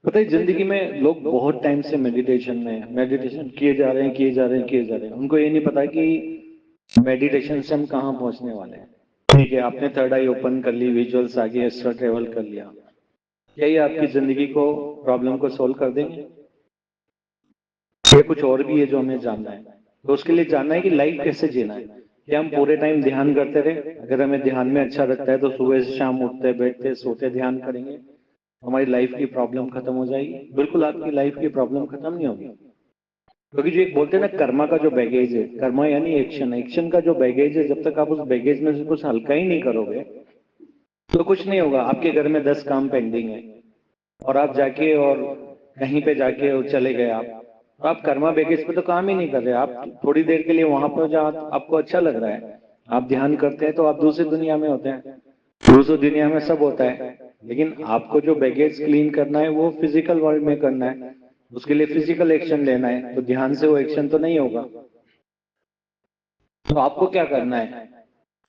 पता है जिंदगी में लोग बहुत टाइम से मेडिटेशन किए जा रहे हैं, किए जा रहे हैं, किए जा रहे हैं। उनको ये नहीं पता कि मेडिटेशन से हम कहाँ पहुंचने वाले हैं। ठीक है, आपने थर्ड आई ओपन कर ली, विजुअल्स आ गए, एक्स्ट्रा ट्रेवल कर लिया। क्या ये आपकी जिंदगी को, प्रॉब्लम को सोल्व कर देंगे? ये कुछ और भी है जो हमें जानना है। तो उसके लिए जानना है कि लाइफ कैसे जीना है। क्या हम पूरे टाइम ध्यान करते रहे? अगर हमें ध्यान में अच्छा लगता है तो सुबह से शाम उठते बैठते सोते ध्यान करेंगे, हमारी लाइफ की प्रॉब्लम खत्म हो जाएगी। बिल्कुल आपकी लाइफ की प्रॉब्लम खत्म नहीं होगी। क्योंकि जो एक बोलते हैं ना, कर्मा का जो बैगेज है, कर्मा यानी एक्शन, एक्शन का जो बैगेज है, जब तक आप उस बैगेज में से कुछ हल्का ही नहीं करोगे तो कुछ नहीं होगा। आपके घर में 10 काम पेंडिंग है और आप जाके और कहीं पे जाके और चले गए आप, तो आप कर्मा बैगेज पे तो काम ही नहीं कर रहे। आप थोड़ी देर के लिए वहां पर जहाँ आपको अच्छा लग रहा है, आप ध्यान करते हैं तो आप दूसरी दुनिया में होते हैं। दूसरी दुनिया में सब होता है, लेकिन आपको जो बैगेज क्लीन करना है वो फिजिकल वर्ल्ड में करना है। उसके लिए फिजिकल एक्शन लेना है, तो ध्यान से वो एक्शन तो नहीं होगा। तो आपको क्या करना है?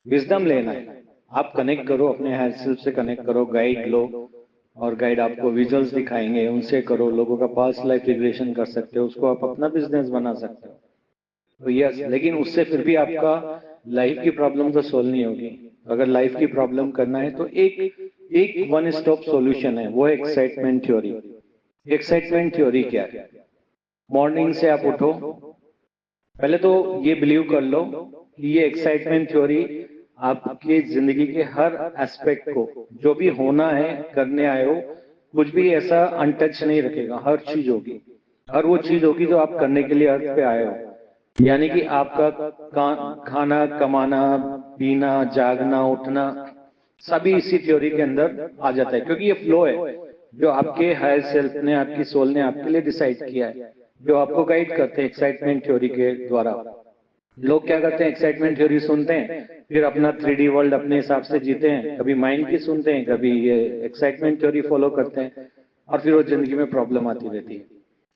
विजडम लेना है। आप कनेक्ट करो, अपने हायर सेल्फ से कनेक्ट करो, गाइड लो, और गाइड आपको विजुअल्स दिखाएंगे, उनसे करो। लोगों का पास्ट लाइफ रिग्रेशन कर सकते हो, उसको आप अपना बिजनेस बना सकते हो। तो यस, लेकिन उससे फिर भी आपका लाइफ की प्रॉब्लम तो सोल्व नहीं होगी। अगर लाइफ की प्रॉब्लम करना है तो एक एक वन स्टॉप सॉल्यूशन है, वो है एक्साइटमेंट थ्योरी। एक्साइटमेंट थ्योरी क्या है? मॉर्निंग से आप उठो, पहले तो ये बिलीव कर लो कि ये एक्साइटमेंट थ्योरी आपकी जिंदगी के हर एस्पेक्ट को, जो भी होना है करने आए हो, कुछ भी ऐसा अनटच नहीं रखेगा। हर चीज होगी, हर वो चीज होगी जो आप करने के लिए अर्थ पे आए हो। यानी कि आपका खाना, कमाना, पीना, जागना, उठना, सभी इसी थ्योरी के अंदर आ जाता है। क्योंकि ये फ्लो है जो आपके हायर सेल्फ ने, आपकी सोल ने आपके लिए डिसाइड किया है, जो आपको गाइड करते हैं एक्साइटमेंट थ्योरी के द्वारा। लोग क्या करते हैं, एक्साइटमेंट थ्योरी सुनते हैं, फिर अपना 3D वर्ल्ड अपने हिसाब से जीते हैं। कभी माइंड की सुनते हैं, कभी ये एक्साइटमेंट थ्योरी फॉलो करते हैं, और फिर वो जिंदगी में प्रॉब्लम आती रहती है।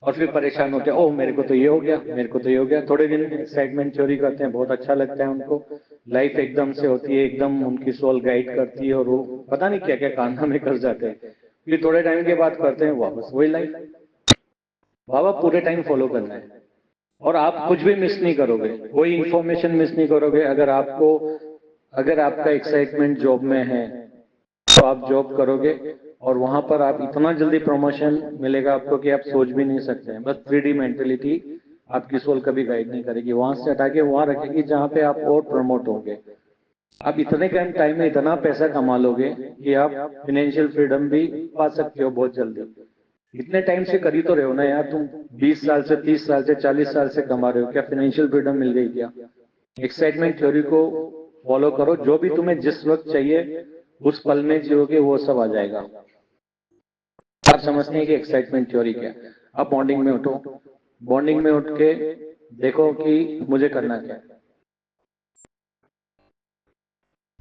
और फिर परेशान होते हैं, ओह मेरे को तो ये हो गया, मेरे को तो ये हो गया। थोड़े दिन एक्साइटमेंट थ्योरी करते हैं, बहुत अच्छा लगता है उनको, लाइफ एकदम से होती है, एकदम उनकी सोल गाइड करती है, और वो पता नहीं क्या क्या कारनामे कर जाते हैं। फिर थोड़े टाइम के बाद करते हैं वापस वही लाइफ। बाबा पूरे टाइम फॉलो करना है, और आप कुछ भी मिस नहीं करोगे, कोई इंफॉर्मेशन मिस नहीं करोगे। अगर आपका एक्साइटमेंट जॉब में है तो आप जॉब करोगे, और वहां पर आप इतना जल्दी प्रमोशन मिलेगा आपको कि आप सोच भी नहीं सकते हैं। बस 3D मेंटेलिटी आपकी सोल कभी गाइड नहीं करेगी, वहां से हटा के वहां रखेगी जहां पे आप और प्रमोट होंगे। आप इतने कम टाइम में इतना पैसा कमा लोगे कि आप फाइनेंशियल फ्रीडम भी पा सकते हो बहुत जल्दी। इतने टाइम से कर ही तो रहे हो ना यार तुम, 20 साल से, 30 साल से, 40 साल से कमा रहे हो, क्या फाइनेंशियल फ्रीडम मिल गई क्या? एक्साइटमेंट थ्योरी को फॉलो करो, जो भी तुम्हें जिस वक्त चाहिए उस पल में जियोगे वो सब आ जाएगा। आप समझते हैं कि एक्साइटमेंट थ्योरी क्या है? आप मॉर्निंग में उठो, मॉर्निंग में उठ के देखो कि मुझे करना क्या है।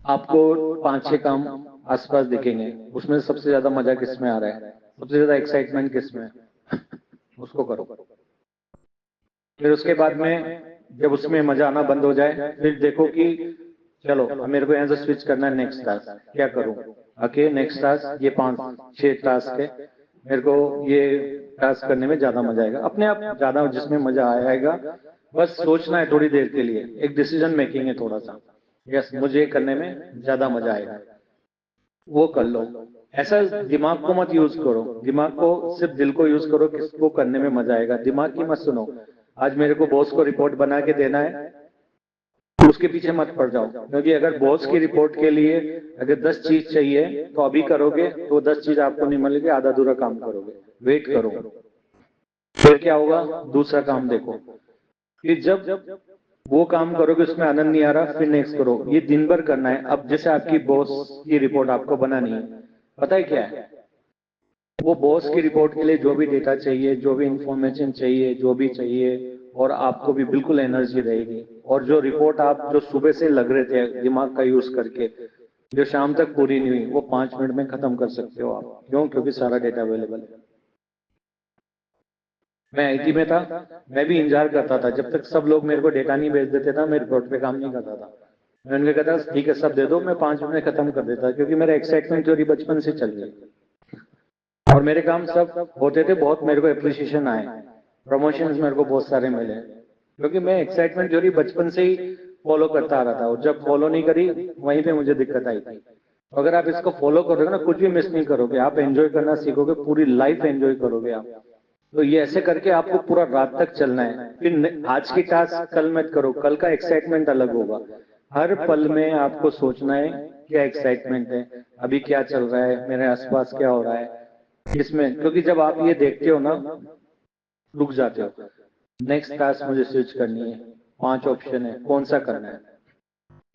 आपको 5-6 काम आसपास दिखेंगे, उसमें सबसे ज्यादा मजा किस में आ रहा है, सबसे ज्यादा एक्साइटमेंट किस में है, उसको करो। फिर उसके बाद में जब उसमें मजा आना बंद हो जाए, फिर देखो कि चलो अब मेरे को यहाँ से स्विच करना है नेक्स्ट टास्क, क्या करूं? ओके, नेक्स्ट टास्क, ये 5-6 टास्क है, मेरे को ये टास्क करने में ज्यादा मजा आएगा। अपने आप ज्यादा जिसमें मजा आएगा, बस सोचना है थोड़ी देर के लिए, एक डिसीजन मेकिंग है थोड़ा सा। यस, मुझे करने में ज्यादा मजा आएगा, वो कर लो। ऐसा दिमाग को मत यूज करो, दिमाग को, सिर्फ दिल को यूज करो, किसको करने में मजा आएगा। दिमाग की मत सुनो, आज मेरे को बॉस को रिपोर्ट बना के देना है, उसके पीछे मत पड़ जाओ। क्योंकि अगर बॉस की रिपोर्ट के लिए अगर 10 चीज चाहिए तो अभी करोगे तो 10 चीज आपको नहीं मिलेगी, आधा अधूरा काम करोगे। वेट करो, फिर क्या होगा, दूसरा काम देखो। फिर जब वो काम करोगे उसमें आनंद नहीं आ रहा, फिर नेक्स्ट करो। ये दिन भर करना है। अब जैसे आपकी बॉस की रिपोर्ट आपको बनानी है, पता है क्या है, वो बॉस की रिपोर्ट के लिए जो भी डेटा चाहिए, जो भी इंफॉर्मेशन चाहिए, जो भी चाहिए, और आपको भी बिल्कुल एनर्जी रहेगी। और जो रिपोर्ट आप जो सुबह से लग रहे थे दिमाग का यूज करके, जो शाम तक पूरी नहीं हुई, वो 5 मिनट में खत्म कर सकते हो आप। क्यों? क्योंकि सारा डेटा अवेलेबल है। मैं आईटी में था, मैं भी इंतजार करता था जब तक सब लोग मेरे को डेटा नहीं भेज देते था, मैं रिपोर्ट पे काम नहीं करता था। मैं उनके कहता ठीक है सब दे दो, मैं 5 मिनट में खत्म कर देता, क्योंकि मेरा एक्साइटमेंट थ्योरी बचपन से चल रही है। और मेरे काम सब होते थे, बहुत मेरे को अप्रिसिएशन आए, प्रमोशंस मेरे को बहुत सारे मिले, क्योंकि मैं एक्साइटमेंट थ्योरी बचपन से ही फॉलो करता आ रहा था, और जब फॉलो नहीं करी वहीं पे मुझे दिक्कत आई थी। अगर आप इसको फॉलो करोगे ना, कुछ भी मिस नहीं करोगे, आप एंजॉय करना सीखोगे, पूरी लाइफ एंजॉय करोगे आप। तो ये ऐसे करके आपको पूरा रात तक चलना है। फिर आज की टास्क कल मत करो, कल का एक्साइटमेंट अलग होगा। हर पल में आपको सोचना है क्या एक्साइटमेंट है, अभी क्या चल रहा है, मेरे आसपास क्या हो रहा है इसमें, क्योंकि जब आप ये देखते हो ना, रुक जाते हो। नेक्स्ट टास्क मुझे स्विच करनी है, 5 ऑप्शन है, कौन सा करना है।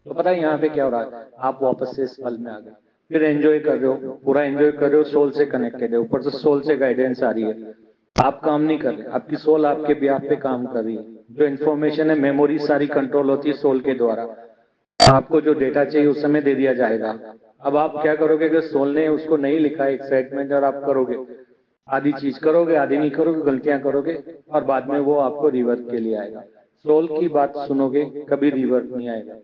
तो पता है यहाँ पे क्या हो रहा है, आप वापस से इस पल में आ गए, फिर एंजॉय कर रहे हो, पूरा एंजॉय कर रहे हो, सोल से कनेक्टेड है, ऊपर से सोल से गाइडेंस आ रही है। आप काम नहीं कर रहे, आपकी सोल आपके बिहाफ पे काम कर रही है। जो इन्फॉर्मेशन है, मेमोरी सारी कंट्रोल होती है सोल के द्वारा। आपको जो डेटा चाहिए उस समय दे दिया जाएगा। अब आप क्या करोगे, अगर सोल ने उसको नहीं लिखा है एक्साइटमेंट, और आप करोगे, आधी चीज करोगे, आधी नहीं करोगे, गलतियां करोगे, और बाद में वो आपको रिवर्ट के लिए आएगा। सोल की बात सुनोगे, कभी रिवर्ट नहीं आएगा,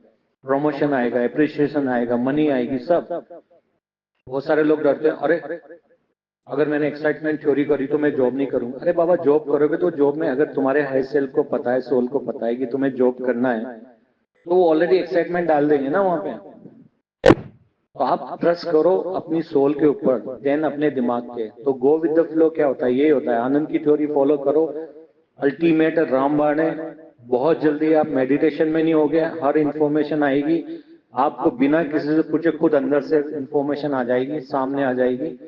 प्रमोशन आएगा, एप्रिसिएशन आएगा, मनी आएगी, सब। बहुत सारे लोग डरते हैं, अरे अगर मैंने एक्साइटमेंट चोरी करी तो मैं जॉब नहीं करूंगा। अरे बाबा, जॉब करोगे तो जॉब में अगर तुम्हारे हाई सेल्फ को पता है, सोल को पता है कि तुम्हें जॉब करना है, तो वो ऑलरेडी एक्साइटमेंट डाल देंगे ना वहां पे। तो आप ट्रस्ट करो अपनी सोल के ऊपर, देन अपने दिमाग के। तो गो विद द फ्लो क्या होता है, ये होता है, आनंद की थ्योरी फॉलो करो, अल्टीमेट रामबाण है। बहुत जल्दी आप मेडिटेशन में नहीं हो गया, हर इंफॉर्मेशन आएगी आपको, बिना किसी से पूछे खुद अंदर से इंफॉर्मेशन आ जाएगी, सामने आ जाएगी।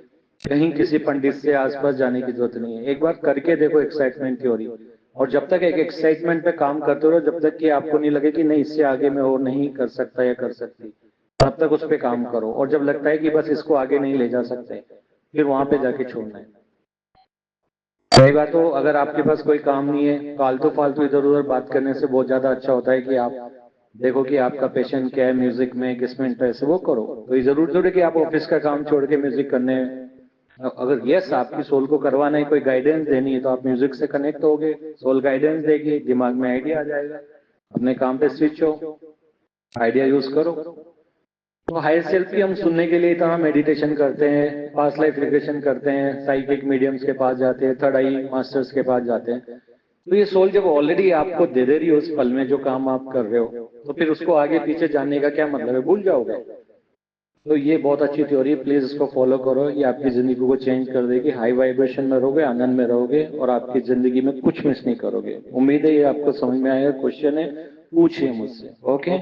कहीं किसी पंडित से आसपास जाने की जरूरत नहीं है। एक बार करके देखो एक्साइटमेंट थ्योरी, और जब तक एक एक्साइटमेंट पे काम करते रहो, जब तक कि आपको नहीं लगे कि नहीं इससे आगे मैं और नहीं कर सकता या कर सकती, तब तक उस पे काम करो। और जब लगता है कि बस इसको आगे नहीं ले जा सकते, फिर वहां पे जाके छोड़ना है। सही बात हो, अगर आपके पास कोई काम नहीं है, फालतू फालतू इधर उधर बात करने से बहुत ज्यादा अच्छा होता है कि आप देखो कि आपका पैशन क्या है, म्यूजिक में किसमें इंटरेस्ट है, वो करो। तो ये जरूर थोड़ी कि आप ऑफिस का काम छोड़ के म्यूजिक करने, अगर यस आपकी सोल को करवाना है, कोई गाइडेंस देनी है, तो आप म्यूजिक से कनेक्ट होगे, सोल गाइडेंस देगी, दिमाग में आइडिया आ जाएगा, अपने काम पे स्विच हो, आइडिया यूज करो। तो हायर सेल्फ की हम सुनने के लिए इतना मेडिटेशन करते हैं, पास्ट लाइफ रिग्रेशन करते हैं, साइकिक मीडियम्स के पास जाते हैं, थर्ड आई मास्टर्स के पास जाते हैं। तो ये सोल जब ऑलरेडी आपको दे दे रही हो उस पल में जो काम आप कर रहे हो, तो फिर उसको आगे पीछे जानने का क्या मतलब है, भूल जाओगे। तो ये बहुत अच्छी थ्योरी है, प्लीज इसको फॉलो करो, ये आपकी जिंदगी को चेंज कर देगी। हाई वाइब्रेशन में रहोगे, आनंद में रहोगे, और आपकी जिंदगी में कुछ मिस नहीं करोगे। उम्मीद है ये आपको समझ में आएगा। क्वेश्चन है, पूछिए मुझसे। Okay,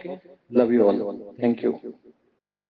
love you all, thank you.